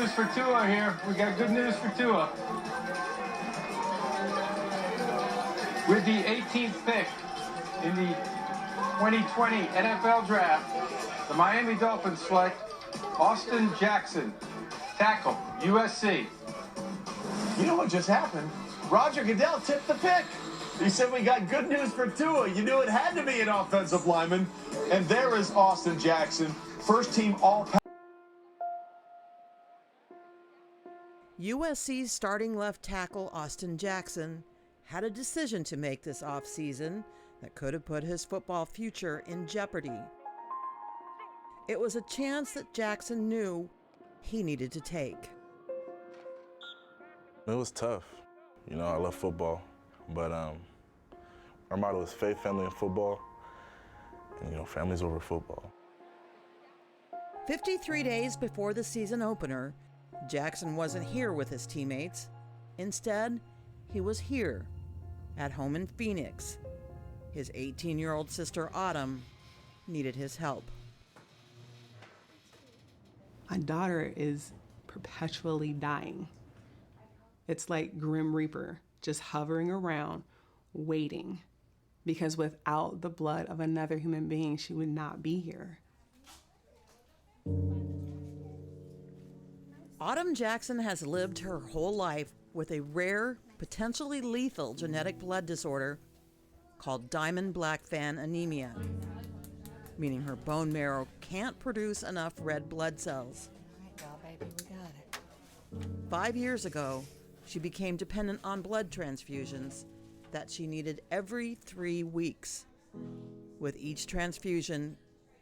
news for Tua here. We got good news for Tua. With the 18th pick in the 2020 NFL Draft, the Miami Dolphins select Austin Jackson, tackle, USC. You know what just happened? Roger Goodell tipped the pick. He said we got good news for Tua. You knew it had to be an offensive lineman. And there is Austin Jackson, first team all-pass. USC's starting left tackle Austin Jackson had a decision to make this offseason that could have put his football future in jeopardy. It was a chance that Jackson knew he needed to take. It was tough. You know, I love football, but our motto is faith, family, and football. And, you know, family's over football. 53 days before the season opener, Jackson wasn't here with his teammates. Instead, he was here, at home in Phoenix. His 18-year-old sister, Autumn, needed his help. My daughter is perpetually dying. It's like Grim Reaper, just hovering around, waiting. Because without the blood of another human being, she would not be here. Autumn Jackson has lived her whole life with a rare, potentially lethal genetic blood disorder called diamond blackfan anemia, meaning her bone marrow can't produce enough red blood cells. All right, y'all, baby, we got it. 5 years ago, she became dependent on blood transfusions that she needed every 3 weeks. With each transfusion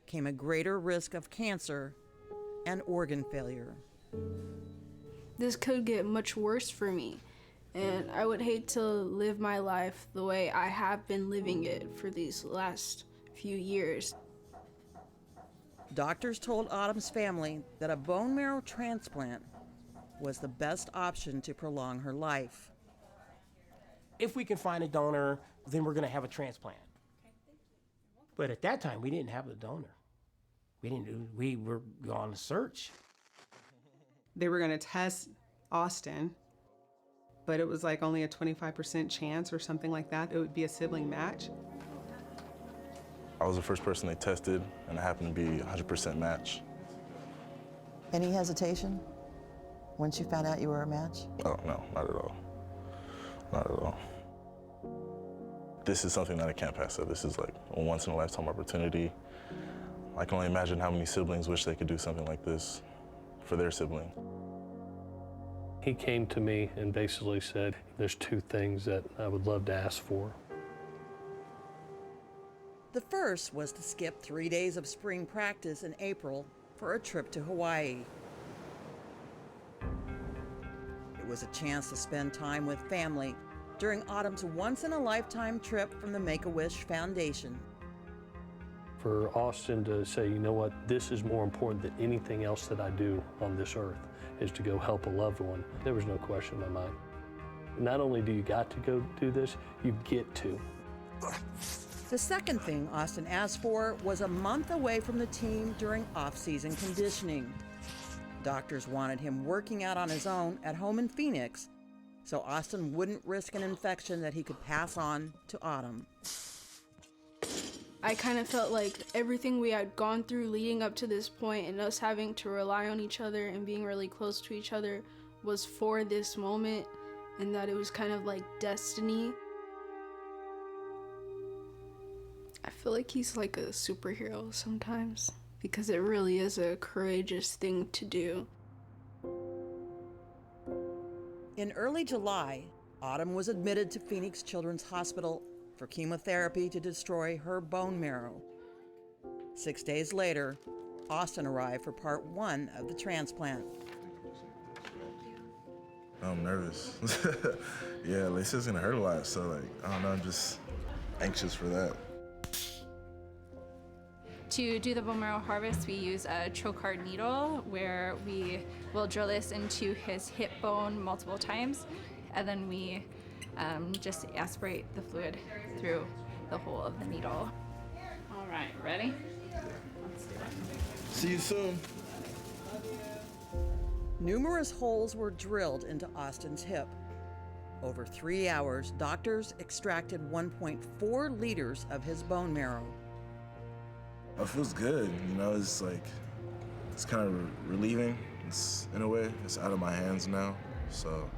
came a greater risk of cancer and organ failure. This could get much worse for me, and I would hate to live my life the way I have been living it for these last few years. Doctors told Autumn's family that a bone marrow transplant was the best option to prolong her life. If we can find a donor, then we're going to have a transplant. But at that time, we didn't have the donor. We were on a search. They were going to test Austin, but it was like only a 25% chance or something like that. It would be a sibling match. I was the first person they tested, and it happened to be a 100% match. Any hesitation once you found out you were a match? Oh, no, not at all. Not at all. This is something that I can't pass up. This is like a once-in-a-lifetime opportunity. I can only imagine how many siblings wish they could do something like this for their sibling. He came to me and basically said, there's 2 things that I would love to ask for. The first was to skip 3 days of spring practice in April for a trip to Hawaii. It was a chance to spend time with family during Autumn's once-in-a-lifetime trip from the Make-A-Wish Foundation. For Austin to say, you know what, this is more important than anything else that I do on this earth, is to go help a loved one. There was no question in my mind. Not only do you got to go do this, you get to. The second thing Austin asked for was a month away from the team during off-season conditioning. Doctors wanted him working out on his own at home in Phoenix, so Austin wouldn't risk an infection that he could pass on to Autumn. I kind of felt like everything we had gone through leading up to this point and us having to rely on each other and being really close to each other was for this moment, and that it was kind of like destiny. I feel like he's like a superhero sometimes, because it really is a courageous thing to do. In early July, Autumn was admitted to Phoenix Children's Hospital for chemotherapy to destroy her bone marrow. 6 days later, Austin arrived for part 1 of the transplant. I'm nervous. Yeah, they said it's gonna hurt a lot, so I don't know, I'm just anxious for that. To do the bone marrow harvest, we use a trocar needle where we will drill this into his hip bone multiple times, and then we just aspirate the fluid through the hole of the needle. All right, ready? See you soon. Numerous holes were drilled into Austin's hip. Over 3 hours, doctors extracted 1.4 liters of his bone marrow. It feels good, it's kind of relieving. It's, in a way, it's out of my hands now. So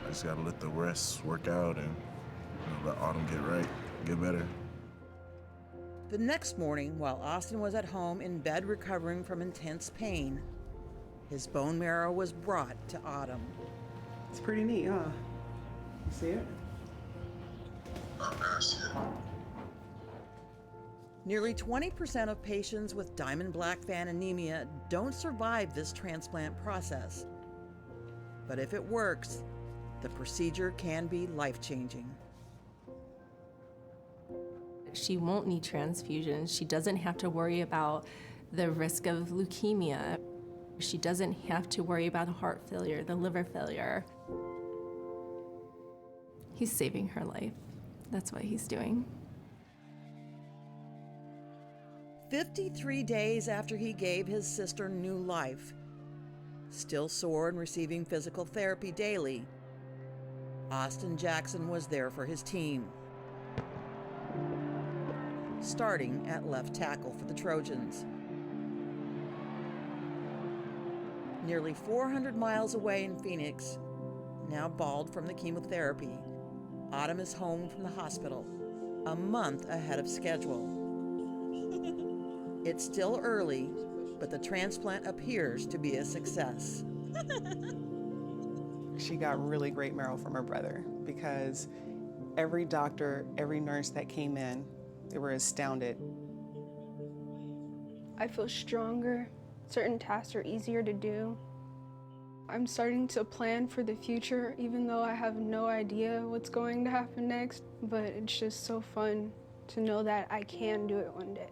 I just gotta let the rest work out and let Autumn get better. The next morning, while Austin was at home in bed recovering from intense pain, his bone marrow was brought to Autumn. It's pretty neat, huh? You see it? Nearly 20% of patients with Diamond-Blackfan anemia don't survive this transplant process. But if it works, the procedure can be life-changing. She won't need transfusions. She doesn't have to worry about the risk of leukemia. She doesn't have to worry about heart failure, the liver failure. He's saving her life. That's what he's doing. 53 days after he gave his sister new life, still sore and receiving physical therapy daily, Austin Jackson was there for his team, starting at left tackle for the Trojans. Nearly 400 miles away in Phoenix, now bald from the chemotherapy, Autumn is home from the hospital, a month ahead of schedule. It's still early, but the transplant appears to be a success. She got really great marrow from her brother because every doctor, every nurse that came in, they were astounded. I feel stronger. Certain tasks are easier to do. I'm starting to plan for the future, even though I have no idea what's going to happen next, but it's just so fun to know that I can do it one day.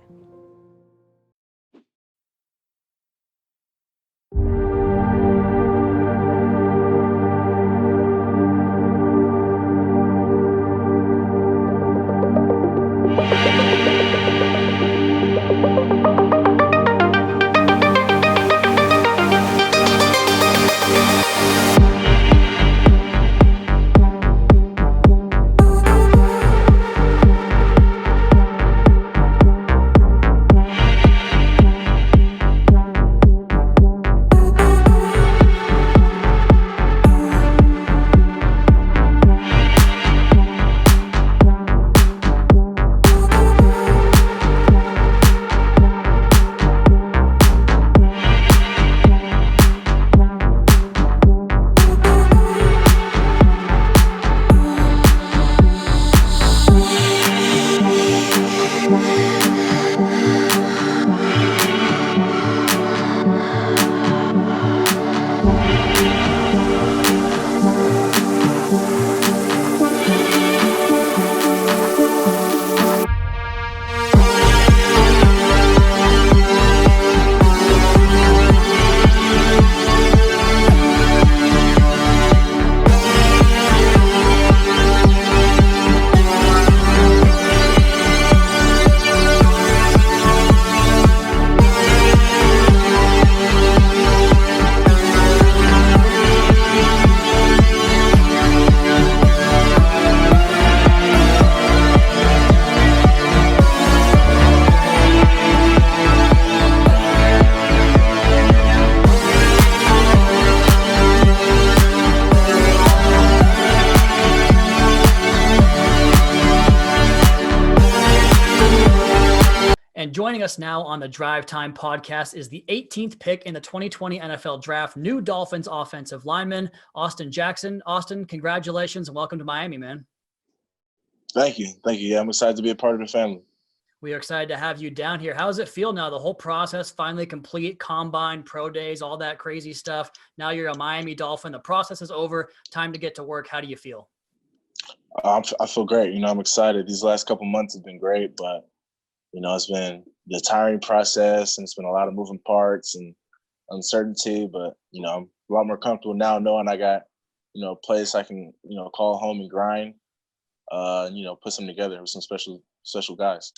And joining us now on the Drive Time podcast is the 18th pick in the 2020 NFL Draft, new Dolphins offensive lineman, Austin Jackson. Austin, congratulations and welcome to Miami, man. Thank you. Yeah, I'm excited to be a part of the family. We are excited to have you down here. How does it feel now? The whole process finally complete, combine, pro days, all that crazy stuff. Now you're a Miami Dolphin. The process is over. Time to get to work. How do you feel? I feel great. I'm excited. These last couple months have been great, but it's been the tiring process and it's been a lot of moving parts and uncertainty, but, I'm a lot more comfortable now knowing I got, a place I can, call home and grind, put some together with some special guys.